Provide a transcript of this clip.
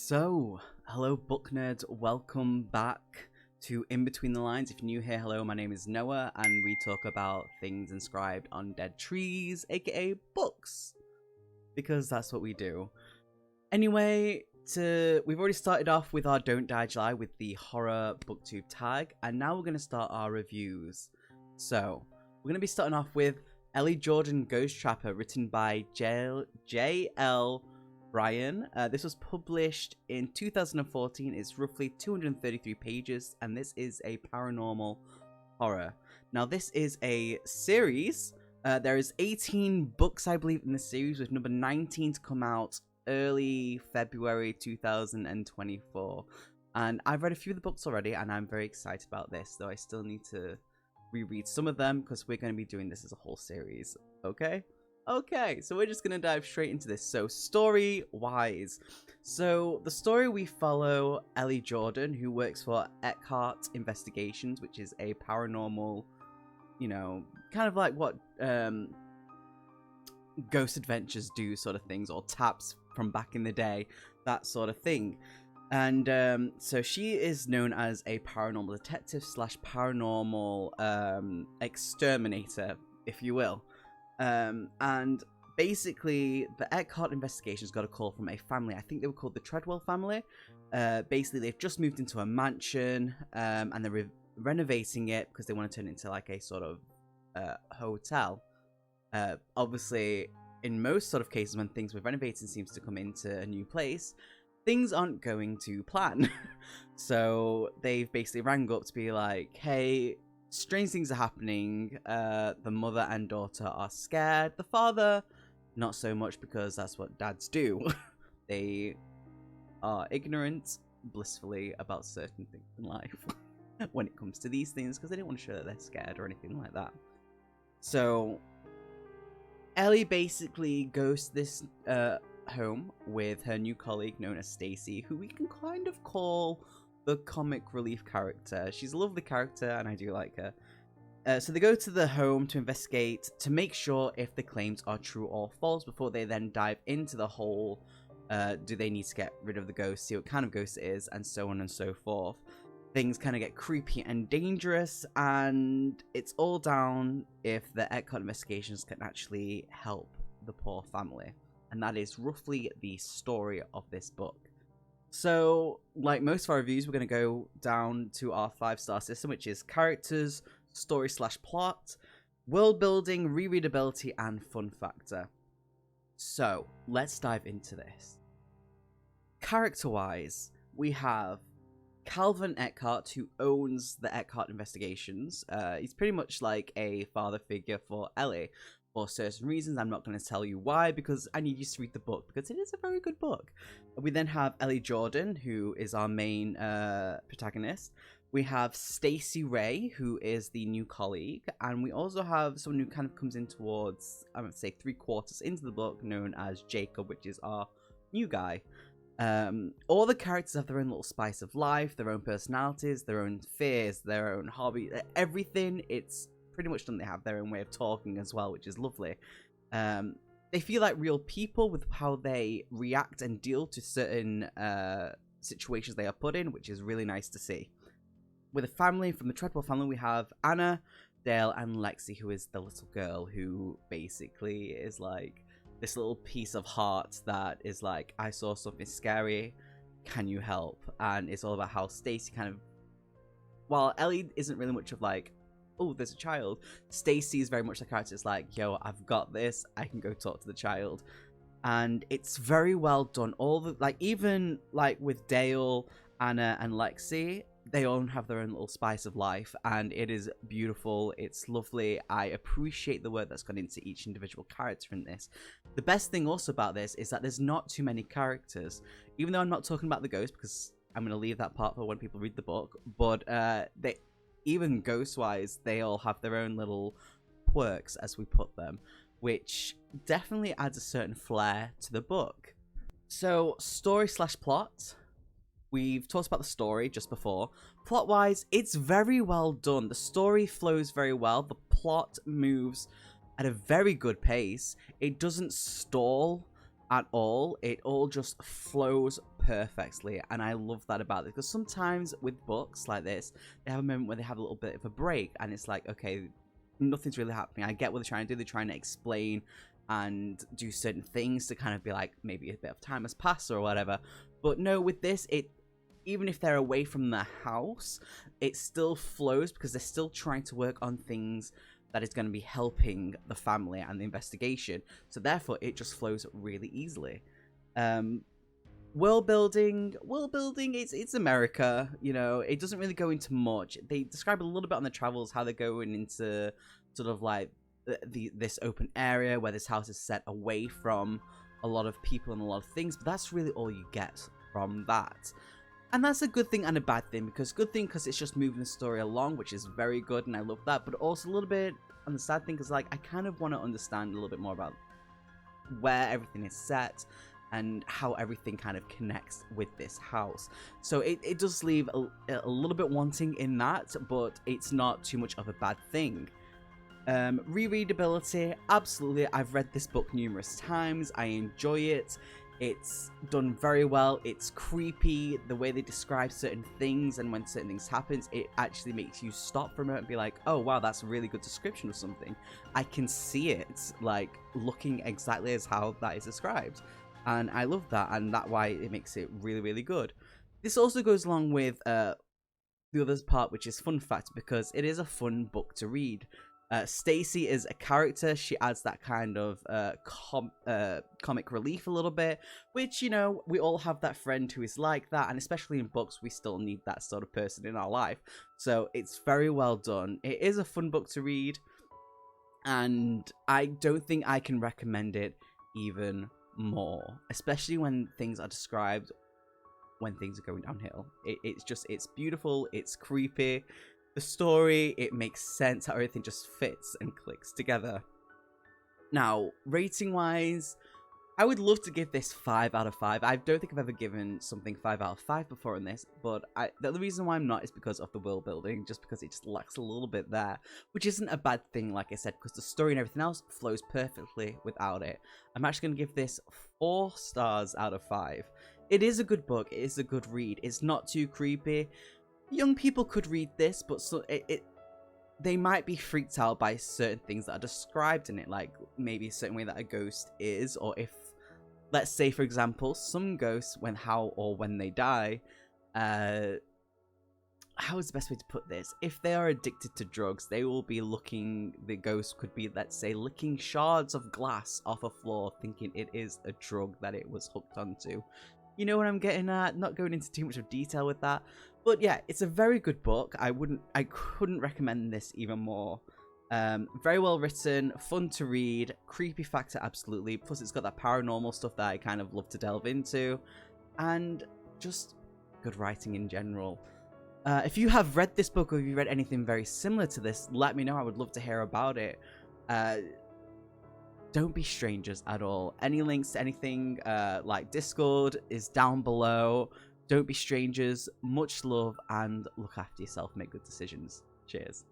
Hello book nerds, welcome back to In Between the Lines. If you're new here, hello, my name is Noah, and we talk about things inscribed on dead trees, aka books, because that's what we do. Anyway, we've already started off with our Don't Die July with the horror booktube tag, and now we're going to start our reviews. So, we're going to be starting off with Ellie Jordan Ghost Trapper, written by J.L.Bryan. This was published in 2014. It's roughly 233 pages, and this is a paranormal horror. Now, this is a series. There is 18 books, I believe, in the series, with number 19 to come out early February 2024. And I've read a few of the books already, and I'm very excited about this, though I still need to reread some of them because we're going to be doing this as a whole series. Okay, so we're just going to dive straight into this. So story wise, so the story, we follow Ellie Jordan, who works for Eckhart Investigations, which is a paranormal, you know, kind of like what Ghost Adventures do sort of things, or TAPS from back in the day, that sort of thing. And so she is known as a paranormal detective slash paranormal exterminator, if you will. And basically, the Eckhart Investigations got a call from a family. I think they were called the Treadwell family. Basically, they've just moved into a mansion, and they're renovating it because they want to turn it into like a sort of hotel. Obviously, in most sort of cases, when things with renovating seems to come into a new place, things aren't going to plan. So they've basically rang up to be like, hey, strange things are happening. The mother and daughter are scared. The father, not so much, because that's what dads do. They are ignorant, blissfully, about certain things in life when it comes to these things, because they don't want to show that they're scared or anything like that. So Ellie basically goes to this home with her new colleague known as Stacy, who we can kind of call the comic relief character. She's a lovely character, and I do like her. So they go to the home to investigate, to make sure if the claims are true or false, before they then dive into the whole, do they need to get rid of the ghost, see what kind of ghost it is, and so on and so forth. Things kind of get creepy and dangerous, and it's all down if the Eckhart Investigations can actually help the poor family. And that is roughly the story of this book. So, like most of our reviews, we're going to go down to our 5-star system, which is characters, story / plot, world building, rereadability, and fun factor. So, let's dive into this. Character-wise, we have Calvin Eckhart, who owns the Eckhart Investigations. He's pretty much like a father figure for Ellie. For certain reasons, I'm not going to tell you why, because I need you to read the book, because it is a very good book. We then have Ellie Jordan, who is our main protagonist. We have Stacy Ray, who is the new colleague, and we also have someone who kind of comes in towards, I would say, 3/4 into the book, known as Jacob, which is our new guy. All the characters have their own little spice of life, their own personalities, their own fears, their own hobby, everything. It's pretty much done. They have their own way of talking as well, which is lovely. They feel like real people with how they react and deal to certain situations they are put in, which is really nice to see. With a family, from the Treadwell family, we have Anna, Dale, and Lexi, who is the little girl who basically is like this little piece of heart that is like, I saw something scary, can you help? And it's all about how Stacy kind of, while Ellie isn't really much of like, oh, there's a child, Stacy is very much the character. It's like, yo, I've got this, I can go talk to the child. And it's very well done. All the, like, even like with Dale, Anna, and Lexi, they all have their own little spice of life, and it is beautiful. It's lovely. I appreciate the work that's gone into each individual character in this. The best thing also about this is that there's not too many characters, even though I'm not talking about the ghost, because I'm going to leave that part for when people read the book. But they, even ghost-wise, they all have their own little quirks, as we put them, which definitely adds a certain flair to the book. So, story / plot. We've talked about the story just before. Plot-wise, it's very well done. The story flows very well. The plot moves at a very good pace. It doesn't stall at all. It all just flows perfectly, and I love that about it, because sometimes with books like this, they have a moment where they have a little bit of a break, and it's like, okay, nothing's really happening. I get what they're trying to do. They're trying to explain and do certain things to kind of be like, maybe a bit of time has passed or whatever. But no, with this, even if they're away from the house, it still flows, because they're still trying to work on things that is going to be helping the family and the investigation. So therefore, it just flows really easily. World building, it's America, you know, it doesn't really go into much. They describe a little bit on the travels how they're going into sort of like this open area where this house is set away from a lot of people and a lot of things, but that's really all you get from that. And that's a good thing and a bad thing, because good thing because it's just moving the story along, which is very good, and I love that, but also a little bit on the sad thing, because like I kind of want to understand a little bit more about where everything is set and how everything kind of connects with this house. So it does leave a little bit wanting in that, but it's not too much of a bad thing. Rereadability, absolutely. I've read this book numerous times. I enjoy it. It's done very well. It's creepy. The way they describe certain things, and when certain things happen, it actually makes you stop for a moment and be like, oh wow, that's a really good description of something. I can see it like looking exactly as how that is described, and I love that, and that's why it makes it really, really good. This also goes along with the other part, which is fun fact, because it is a fun book to read. Stacy is a character. She adds that kind of comic relief a little bit, which, you know, we all have that friend who is like that, and especially in books, we still need that sort of person in our life. So it's very well done. It is a fun book to read, and I don't think I can recommend it even more, especially when things are described when things are going downhill. It's beautiful, it's creepy. The story, it makes sense, how everything just fits and clicks together. Now, rating-wise, I would love to give this 5 out of 5. I don't think I've ever given something 5 out of 5 before in this, but the reason why I'm not is because of the world building, just because it just lacks a little bit there, which isn't a bad thing, like I said, because the story and everything else flows perfectly without it. I'm actually going to give this 4 stars out of 5. It is a good book, it is a good read, it's not too creepy. Young people could read this, but they might be freaked out by certain things that are described in it, like maybe a certain way that a ghost is, or if, let's say for example, some ghosts, when they die, how is the best way to put this? If they are addicted to drugs, they will be the ghost could be, let's say, licking shards of glass off a floor, thinking it is a drug that it was hooked onto. You know what I'm getting at? Not going into too much of detail with that. But yeah, it's a very good book. I couldn't recommend this even more. Very well written, fun to read, creepy factor absolutely. Plus it's got that paranormal stuff that I kind of love to delve into. And just good writing in general. If you have read this book, or if you read anything very similar to this, let me know. I would love to hear about it. Don't be strangers at all. Any links to anything like Discord is down below. Don't be strangers. Much love, and look after yourself. Make good decisions. Cheers.